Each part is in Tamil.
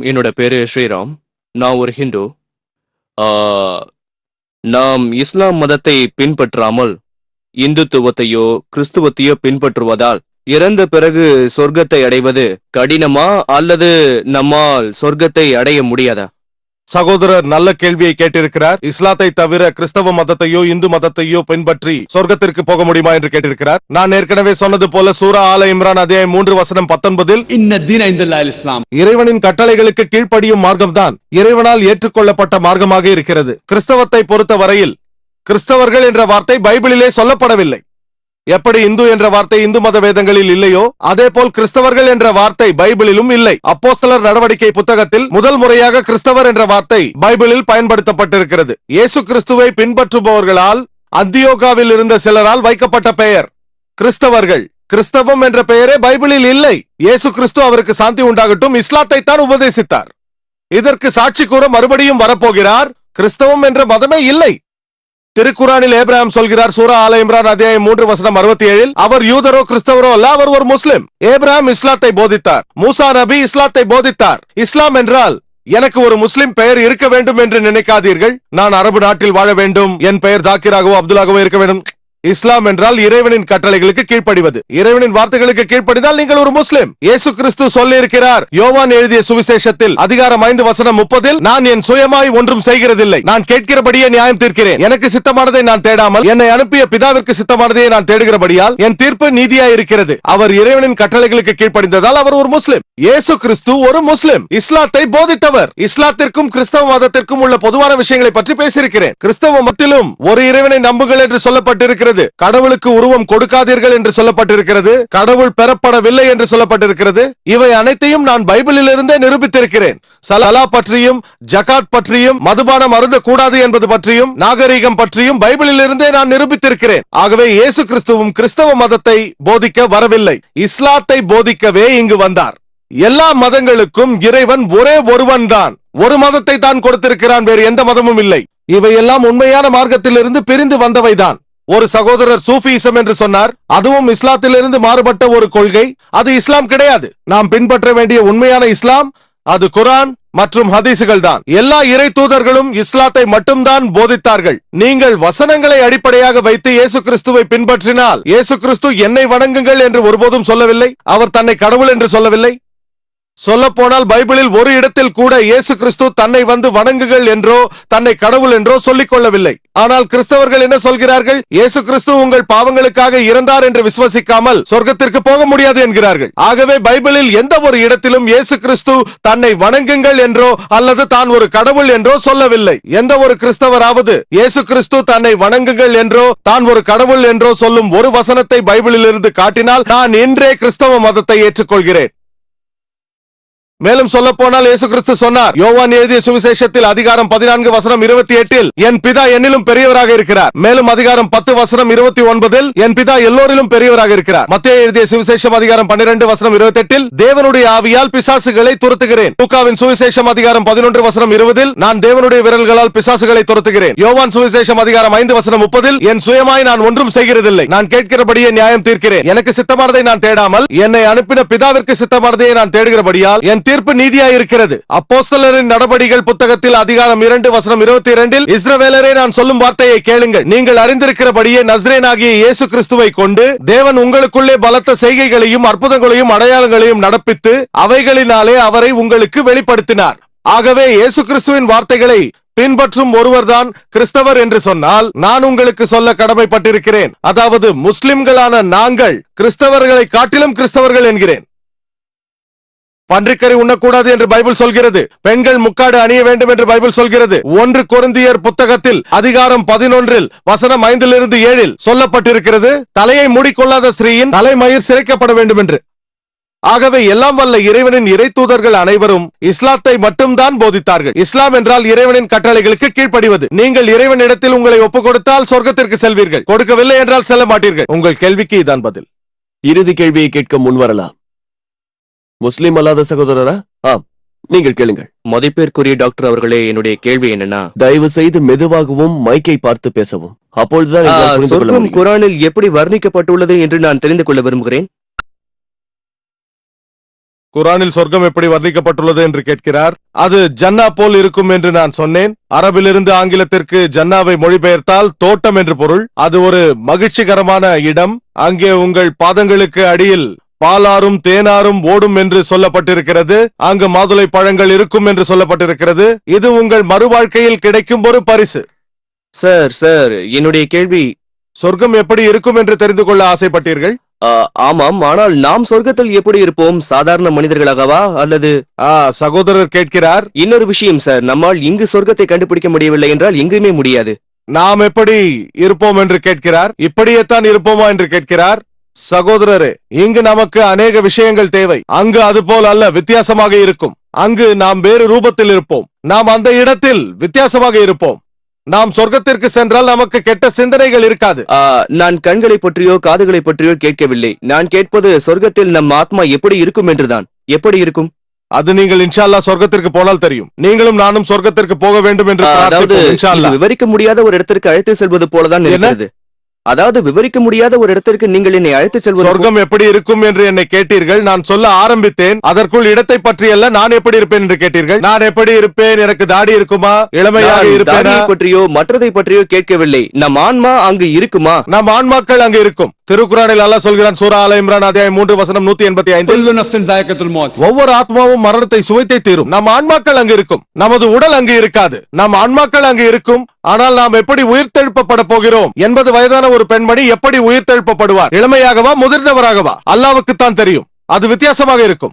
என்னோட பேரு ஸ்ரீராம். நான் ஒரு ஹிந்து. ஆ, நாம் இஸ்லாம் மதத்தை பின்பற்றாமல் இந்துத்துவத்தையோ கிறிஸ்துவத்தையோ பின்பற்றுவதால் இறந்த பிறகு சொர்க்கத்தை அடைவது கடினமா அல்லது நம்மால் சொர்க்கத்தை அடைய முடியாதா? சகோதரர் நல்ல கேள்வியை கேட்டிருக்கிறார். இஸ்லாத்தை தவிர கிறிஸ்தவ மதத்தையோ இந்து மதத்தையோ பின்பற்றி சொர்க்கத்திற்கு போக முடியுமா என்று கேட்டிருக்கிறார். நான் ஏற்கனவே சொன்னது போல சூரா ஆல இம்ரான் அத்தியாயம் 3 வசனம் 19 இறைவனின் கட்டளைகளுக்கு கீழ்ப்படியும் மார்க்கம்தான் இறைவனால் ஏற்றுக்கொள்ளப்பட்ட மார்க்கமாக இருக்கிறது. கிறிஸ்தவத்தை பொறுத்த வரையில் கிறிஸ்தவர்கள் என்ற வார்த்தை பைபிளிலே சொல்லப்படவில்லை. எப்படி இந்து என்ற வார்த்தை இந்து மத வேதங்களில் இல்லையோ அதே போல் கிறிஸ்தவர்கள் என்ற வார்த்தை பைபிளிலும் இல்லை. அப்போஸ்தலர் நடவடிக்கை புத்தகத்தில் முதல் முறையாக கிறிஸ்தவர் என்ற வார்த்தை பைபிளில் பயன்படுத்தப்பட்டிருக்கிறது. இயேசு கிறிஸ்துவை பின்பற்றுபவர்களால் அந்தியோகாவில் இருந்த சிலரால் வைக்கப்பட்ட பெயர் கிறிஸ்தவர்கள். கிறிஸ்தவம் என்ற பெயரே பைபிளில் இல்லை. இயேசு கிறிஸ்து அவருக்கு சாந்தி உண்டாகட்டும் இஸ்லாத்தை தான் உபதேசித்தார். இதற்கு சாட்சி கூற மறுபடியும் வரப்போகிறார். கிறிஸ்தவம் என்ற மதமே இல்லை. திருக்குரானில் ஏப்ரஹாம் சொல்கிறார் சூரா ஆல இம்ரான் அத்தியாயம் 3 வசனம் 67 அவர் யூதரோ கிறிஸ்தவரோ அல்ல, அவர் ஒரு முஸ்லிம். ஏப்ரஹாம் இஸ்லாத்தை போதித்தார். மூசா நபி இஸ்லாத்தை போதித்தார். இஸ்லாம் என்றால் எனக்கு ஒரு முஸ்லிம் பெயர் இருக்க வேண்டும் என்று நினைக்காதீர்கள். நான் அரபு நாட்டில் வாழ வேண்டும், என் பெயர் ஜாக்கிராகவோ அப்துல்லாகவோ இருக்க வேண்டும். இஸ்லாம் என்றால் இறைவனின் கட்டளைகளுக்கு கீழ்ப்படிவது. இறைவனின் வார்த்தைகளுக்கு கீழ்ப்படிந்தால் நீங்கள் ஒரு முஸ்லிம். இயேசு கிறிஸ்து சொல்லி இருக்கிறார் யோவான் எழுதிய சுவிசேஷத்தில் அதிகாரம் 5 வசனம் 30 நான் என் சுயமாய் ஒன்றும் செய்கிறதில்லை, நான் கேட்கிறபடியே நியாயம் தீர்க்கிறேன். எனக்கு சித்தமானதை நான் தேடாமல் என்னை அனுப்பிய பிதாவிற்கு சித்தமானதையே நான் தேடுகிறபடியால் என் தீர்ப்பு நீதியாய் இருக்கிறது. அவர் இறைவனின் கட்டளைகளுக்கு கீழ்ப்படிந்ததால் அவர் ஒரு முஸ்லிம். இயேசு கிறிஸ்து ஒரு முஸ்லிம், இஸ்லாத்தை போதித்தவர். இஸ்லாத்திற்கும் கிறிஸ்தவ மதத்திற்கும் உள்ள பொதுவான விஷயங்களை பற்றி பேசியிருக்கிறேன். கிறிஸ்தவ மதத்திலும் ஒரு இறைவனை நம்புங்கள் என்று சொல்லப்பட்டிருக்கிறது. கடவுளுக்கு உருவம் கொடுக்காதீர்கள் என்று சொல்லப்பட்டிருக்கிறது. கடவுள் பெறப்படவில்லை என்று சொல்லப்பட்டிருக்கிறது. இவை அனைத்தையும் நான் பைபிளில் இருந்தே நிரூபித்திருக்கிறேன். சலா பற்றியும் ஜகாத் பற்றியும் மதுபானம் அருந்த கூடாது என்பது பற்றியும் நாகரீகம் பற்றியும் பைபிளில் இருந்தே நான் நிரூபித்திருக்கிறேன். ஆகவே இயேசு கிறிஸ்துவும் கிறிஸ்தவ மதத்தை போதிக்க வரவில்லை, இஸ்லாத்தை போதிக்கவே இங்கு வந்தார். எல்லா மதங்களுக்கும் இறைவன் ஒரே ஒருவன் தான். ஒரு மதத்தை தான் கொடுத்திருக்கிறான், வேறு எந்த மதமும் இல்லை. இவையெல்லாம் உண்மையான மார்க்கத்திலிருந்து பிரிந்து வந்தவைதான். ஒரு சகோதரர் சூஃபிசம் என்று சொன்னார். அதுவும் இஸ்லாத்திலிருந்து மாறுபட்ட ஒரு கொள்கை. அது இஸ்லாம் கிடையாது. நாம் பின்பற்ற வேண்டிய உண்மையான இஸ்லாம் அது குர்ஆன் மற்றும் ஹதீசுகள் தான். எல்லா இறை தூதர்களும் இஸ்லாத்தை மட்டும்தான் போதித்தார்கள். நீங்கள் வசனங்களை அடிப்படையாக வைத்து இயேசு கிறிஸ்துவை பின்பற்றினால் இயேசு கிறிஸ்து என்னை வணங்குங்கள் என்று ஒருபோதும் சொல்லவில்லை. அவர் தன்னை கடவுள் என்று சொல்லவில்லை. சொல்ல போனால் பைபிளில் ஒரு இடத்தில் கூட இயேசு கிறிஸ்து தன்னை வந்து வணங்குகள் என்றோ தன்னை கடவுள் என்றோ சொல்லிக் கொள்ளவில்லை. ஆனால் கிறிஸ்தவர்கள் என்ன சொல்கிறார்கள்? இயேசு கிறிஸ்து உங்கள் பாவங்களுக்காக இறந்தார் என்று விசுவசிக்காமல் சொர்க்கத்திற்கு போக முடியாது என்கிறார்கள். ஆகவே பைபிளில் எந்த ஒரு இடத்திலும் இயேசு கிறிஸ்து தன்னை வணங்குங்கள் என்றோ அல்லது தான் ஒரு கடவுள் என்றோ சொல்லவில்லை. எந்த ஒரு கிறிஸ்தவராவது இயேசு கிறிஸ்து தன்னை வணங்குங்கள் என்றோ தான் ஒரு கடவுள் என்றோ சொல்லும் ஒரு வசனத்தை பைபிளில் இருந்து காட்டினால் நான் இன்றே கிறிஸ்தவ மதத்தை ஏற்றுக்கொள்கிறேன். மேலும் சொல்ல போனால் இயேசு கிறிஸ்து சொன்னார் யோவான் எழுதிய சுவிசேஷத்தில் அதிகாரம் 14 வசனம் 28 என் பிதா என்னிலும் பெரியவராக இருக்கிறார். மேலும் அதிகாரம் 10 வசனம் 29 என் பிதா எல்லோரிலும் பெரியவராக இருக்கிறார். மத்தேயு எழுதிய சுவிசேஷம் அதிகாரம் 12 வசனம் 28 தேவனுடைய ஆவியால் பிசாசுகளை துரத்துகிறேன். லூக்காவின் சுவிசேஷம் அதிகாரம் 11 வசனம் 20 நான் தேவனுடைய விரல்களால் பிசாசுகளை துரத்துகிறேன். யோவான் சுவிசேஷம் அதிகாரம் 5 வசனம் 30 என் சுயமாய் நான் ஒன்றும் செய்கிறதில்லை, நான் கேட்கிறபடியே நியாயம் தீர்க்கிறேன். எனக்கு சித்தமானதை நான் தேடாமல் என்னை அனுப்பின பிதாவிற்கு சித்தமானதையே நான் தேடுகிறபடியால் என் தீர்ப்பு நீதியாய் இருக்கிறது. அப்போஸ்தலரின் நடபடிகள் புத்தகத்தில் அதிகாரம் 2 வசனம் 22 இஸ்ரவேலரே நான் சொல்லும் வார்த்தையை கேளுங்கள், நீங்கள் அறிந்திருக்கிறபடியே நஸ்ரேனாகிய இயேசு கிறிஸ்துவை கொண்டு தேவன் உங்களுக்குள்ளே பலத்த செய்கைகளையும் அற்புதங்களையும் அடையாளங்களையும் நடப்பித்து அவைகளினாலே அவரை உங்களுக்கு வெளிப்படுத்தினார். ஆகவே இயேசு கிறிஸ்துவின் வார்த்தைகளை பின்பற்றும் ஒருவர்தான் கிறிஸ்தவர் என்று சொன்னால் நான் உங்களுக்கு சொல்ல கடமைப்பட்டிருக்கிறேன். அதாவது முஸ்லிம்களான நாங்கள் கிறிஸ்தவர்களை காட்டிலும் கிறிஸ்தவர்கள் என்கிறேன். பன்றிக்கறி உண்ணக்கூடாது என்று பைபிள் சொல்கிறது. பெண்கள் முக்காடு அணிய வேண்டும் என்று பைபிள் சொல்கிறது. 1 கொரிந்தியர் புத்தகத்தில் அதிகாரம் 11 வசனம் 5 7 சொல்லப்பட்டிருக்கிறது தலையை மூடிக்கொள்ளாத ஸ்திரீயின் தலைமயிர் சிரைக்கப்பட வேண்டும் என்று. ஆகவே எல்லாம் வல்ல இறைவனின் இறை தூதர்கள் அனைவரும் இஸ்லாத்தை மட்டும்தான் போதித்தார்கள். இஸ்லாம் என்றால் இறைவனின் கட்டளைகளுக்கு கீழ்ப்படிவது. நீங்கள் இறைவனிடத்தில் உங்களை ஒப்புக் கொடுத்தால் சொர்க்கத்திற்கு செல்வீர்கள், கொடுக்கவில்லை என்றால் செல்ல மாட்டீர்கள். உங்கள் கேள்விக்கு இதான் பதில். இறுதி கேள்வியை கேட்க முன்வரலாம். முஸ்லிம் அல்லாத சகோதரரா? ஆம், நீங்கள் கேளுங்கள். மதிப்பிற்குரிய டாக்டர் அவர்களே, என்னுடைய கேள்வி என்னன்னா, தயவு செய்து மெதுவாகவும் மைக்கை பார்த்து பேசவும். அப்பொழுதுதான் சொர்க்கம் குர்ஆனில் எப்படி வர்ணிக்கப்பட்டுள்ளது என்று நான் தெரிந்து கொள்ள விரும்புகிறேன். குரானில் சொர்க்கம் எப்படி வர்ணிக்கப்பட்டுள்ளது என்று கேட்கிறார். அது ஜன்னா போல் இருக்கும் என்று நான் சொன்னேன். அரபிலிருந்து ஆங்கிலத்திற்கு ஜன்னாவை மொழிபெயர்த்தால் தோட்டம் என்று பொருள். அது ஒரு மகிழ்ச்சிகரமான இடம். அங்கே உங்கள் பாதங்களுக்கு அடியில் பாலாரும் தேனாரும் ஓடும் என்று சொல்லப்பட்டிருக்கிறது. அங்கு மாதுளை பழங்கள் இருக்கும் என்று சொல்லப்பட்டிருக்கிறது. இது உங்கள் மறுவாழ்க்கையில் கிடைக்கும் ஒரு பரிசு. சார் என்னுடைய கேள்வி, சொர்க்கம் எப்படி இருக்கும் என்று தெரிந்து கொள்ள ஆசைப்பட்டீர்கள்? ஆமாம், ஆனால் நாம் சொர்க்கத்தில் எப்படி இருப்போம்? சாதாரண மனிதர்களாகவா அல்லது? சகோதரர் கேட்கிறார். இன்னொரு விஷயம் சார், நம்மால் இங்கு சொர்க்கத்தை கண்டுபிடிக்க முடியவில்லை என்றால் எங்குமே முடியாது. நாம் எப்படி இருப்போம் என்று கேட்கிறார். இப்படியேத்தான் இருப்போமா என்று கேட்கிறார். சகோதரரே, இங்கு நமக்கு அநேக விஷயங்கள் தேவை. அங்கு அது போல் அல்ல, வித்தியாசமாக இருக்கும். அங்கு நாம் வேறு ரூபத்தில் இருப்போம். நாம் அந்த இடத்தில் வித்தியாசமாக இருப்போம். நாம் சொர்க்கத்திற்கு சென்றால் நமக்கு கெட்ட சிந்தனைகள் இருக்காது. நான் கண்களை பற்றியோ காதுகளை பற்றியோ கேட்கவில்லை. நான் கேட்பது சொர்க்கத்தில் நம் ஆத்மா எப்படி இருக்கும் என்றுதான். எப்படி இருக்கும்? அது நீங்கள் இன்ஷா அல்லாஹ் சொர்க்கத்திற்கு போனால் தெரியும். நீங்களும் நானும் சொர்க்கத்திற்கு போக வேண்டும் என்று அதாவது பிரார்த்திப்போம் இன்ஷா அல்லாஹ். விவரிக்க முடியாத ஒரு இடத்திற்கு அழைத்து செல்வது போலதான் இருக்கிறது. அதாவது விவரிக்க முடியாத ஒரு இடத்திற்கு நீங்கள் என்னை அழைத்து செல்வது. சொர்க்கம் எப்படி இருக்கும் என்று என்னை கேட்டீர்கள். நான் சொல்ல ஆரம்பித்தேன். அதற்குள் இடத்தை பற்றி அல்ல, நான் எப்படி இருப்பேன் என்று கேட்டீர்கள். நான் எப்படி இருப்பேன்? எனக்கு தாடி இருக்குமா? இளமையாக இருப்பேனா? பற்றியோ மற்றதை பற்றியோ கேட்கவில்லை. நம் ஆன்மா அங்கு இருக்குமா? நம் ஆன்மாக்கள் அங்கு இருக்கும். திருக்குறானில் அல்லாஹ் சொல்கிறான், சூரா ஆல இம்ரான் அத்தியாயம் 3 வசனம் 185. ஒவ்வொரு ஆத்மாவும் மரணத்தை சுவைத்தே தீரும். நம் ஆன்மாக்கள் அங்கு இருக்கும். நமது உடல் அங்கு இருக்காது. நம் ஆன்மாக்கள் அங்கு இருக்கும். ஆனால் நாம் எப்படி உயிர்த்தெழுப்பப்பட போகிறோம்? 80 வயதான ஒரு பெண்மணி எப்படி உயிர்த்தெழுப்பப்படுவார்? இளமையாகவா முதிர்ந்தவராகவா? அல்லாஹ்வுக்குத்தான் தெரியும். அது வித்தியாசமாக இருக்கும்.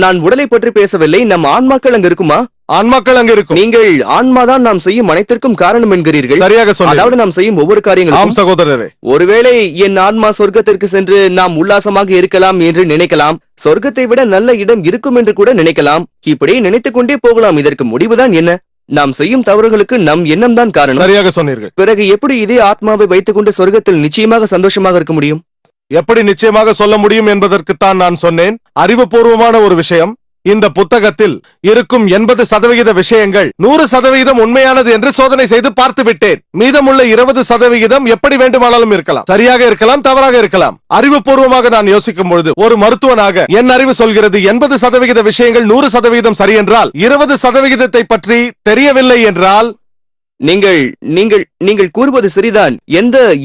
நான் உடலை பற்றி பேசவில்லை. நம் ஆன்மாக்கள் அங்கு இருக்குமா? ஆன்மாக்கள் அங்கு இருக்கும். நீங்கள் ஆன்மாதான் நாம் செய்யும் அனைத்திற்கும் காரணம் என்கிறீர்கள். சரியாக சொன்னீர்கள். அதாவது நாம் செய்யும் ஒவ்வொரு காரியங்களும். ஆம் சகோதரரே. ஒருவேளை என் ஆன்மா சொர்க்கத்திற்கு சென்று நாம் உல்லாசமாக இருக்கலாம் என்று நினைக்கலாம். சொர்க்கத்தை விட நல்ல இடம் இருக்கும் என்று கூட நினைக்கலாம். இப்படி நினைத்துக் கொண்டே போகலாம். இதற்கு முடிவுதான் என்ன? நாம் செய்யும் தவறுகளுக்கு நம் எண்ணம் தான் காரணம். சரியாக சொன்னீர்கள். பிறகு எப்படி இதே ஆத்மாவை வைத்துக் கொண்டு சொர்க்கத்தில் நிச்சயமாக சந்தோஷமாக இருக்க முடியும்? எப்படி நிச்சயமாக சொல்ல முடியும் என்பதற்குத்தான் நான் சொன்னேன். அறிவுபூர்வமான ஒரு விஷயம். இந்த புத்தகத்தில் இருக்கும் 80% விஷயங்கள் 100% உண்மையானது என்று சோதனை செய்து பார்த்து விட்டேன். மீதமுள்ள 20% எப்படி வேண்டுமானாலும் இருக்கலாம். சரியாக இருக்கலாம், தவறாக இருக்கலாம். அறிவுபூர்வமாக நான் யோசிக்கும் பொழுது ஒரு மருத்துவனாக என் அறிவு சொல்கிறது 80% விஷயங்கள் 100% சரி என்றால் 20% பற்றி தெரியவில்லை என்றால் நீங்கள் கூறுவது சரிதான்.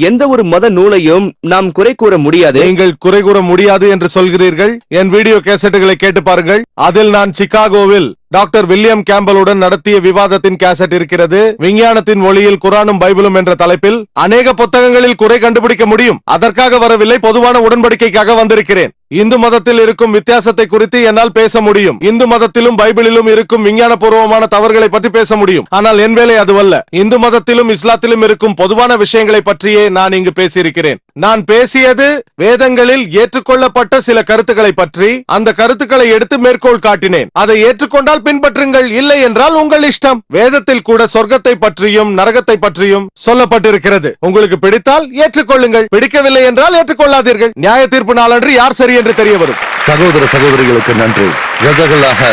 எந்த ஒரு மத நூலையும் நாம் குறை கூற முடியாது. நீங்கள் குறை கூற முடியாது என்று சொல்கிறீர்கள். என் வீடியோ கேசட்டுகளை கேட்டு பாருங்கள். அதில் நான் சிகாகோவில் டாக்டர் வில்லியம் கேம்பலுடன் நடத்திய விவாதத்தின் கேசட் இருக்கிறது. விஞ்ஞானத்தின் ஒளியில் குரானும் பைபிளும் என்ற தலைப்பில் அநேக புத்தகங்களில் குறை கண்டுபிடிக்க முடியும். அதற்காக வரவில்லை, பொதுவான உடன்படிக்கைக்காக வந்திருக்கிறேன். இந்து மதத்தில் இருக்கும் வித்தியாசத்தை குறித்து என்னால் பேச முடியும். இந்து மதத்திலும் பைபிளிலும் இருக்கும் விஞ்ஞான பூர்வமான தவறுகளை பற்றி பேச முடியும். ஆனால் என் வேலை அதுவல்ல. இந்து மதத்திலும் இஸ்லாத்திலும் இருக்கும் பொதுவான விஷயங்களை பற்றியே நான் இங்கு பேசியிருக்கிறேன். நான் பேசியது வேதங்களில் ஏற்றுக்கொள்ளப்பட்ட சில கருத்துக்களை பற்றி. அந்த கருத்துக்களை எடுத்து மேற்கோள் காட்டினேன். அதை ஏற்றுக்கொண்டால் பின்பற்றுங்கள், இல்லை என்றால் உங்கள் இஷ்டம். வேதத்தில் கூட சொர்க்கத்தை பற்றியும் நரகத்தை பற்றியும் சொல்லப்பட்டிருக்கிறது. உங்களுக்கு பிடித்தால் ஏற்றுக்கொள்ளுங்கள், பிடிக்கவில்லை என்றால் ஏற்றுக்கொள்ளாதீர்கள். நியாய தீர்ப்பு நாளன்று யார் சரி என்று தெரிய வரும். சகோதர சகோதரிகளுக்கு நன்றி. ஜஸாக்கல்லாஹ்.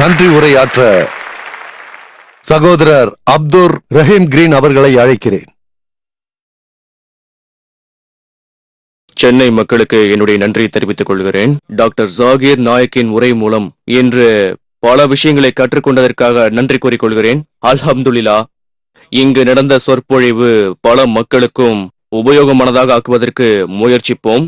நன்றி உரையாற்ற சகோதரர் அப்துர் ரஹீம் கிரீன் அவர்களை அழைக்கிறேன். சென்னை மக்களுக்கு என்னுடைய நன்றியை தெரிவித்துக் கொள்கிறேன். டாக்டர் ஜாகீர் நாயக்கின் உரை மூலம் இன்று பல விஷயங்களை கற்றுக்கொண்டதற்காக நன்றி கூறிக்கொள்கிறேன். அல்ஹம்துலில்லாஹ். இங்கு நடந்த சொற்பொழிவு பல மக்களுக்கும் உபயோகமானதாக ஆக்குவதற்கு முயற்சிப்போம்.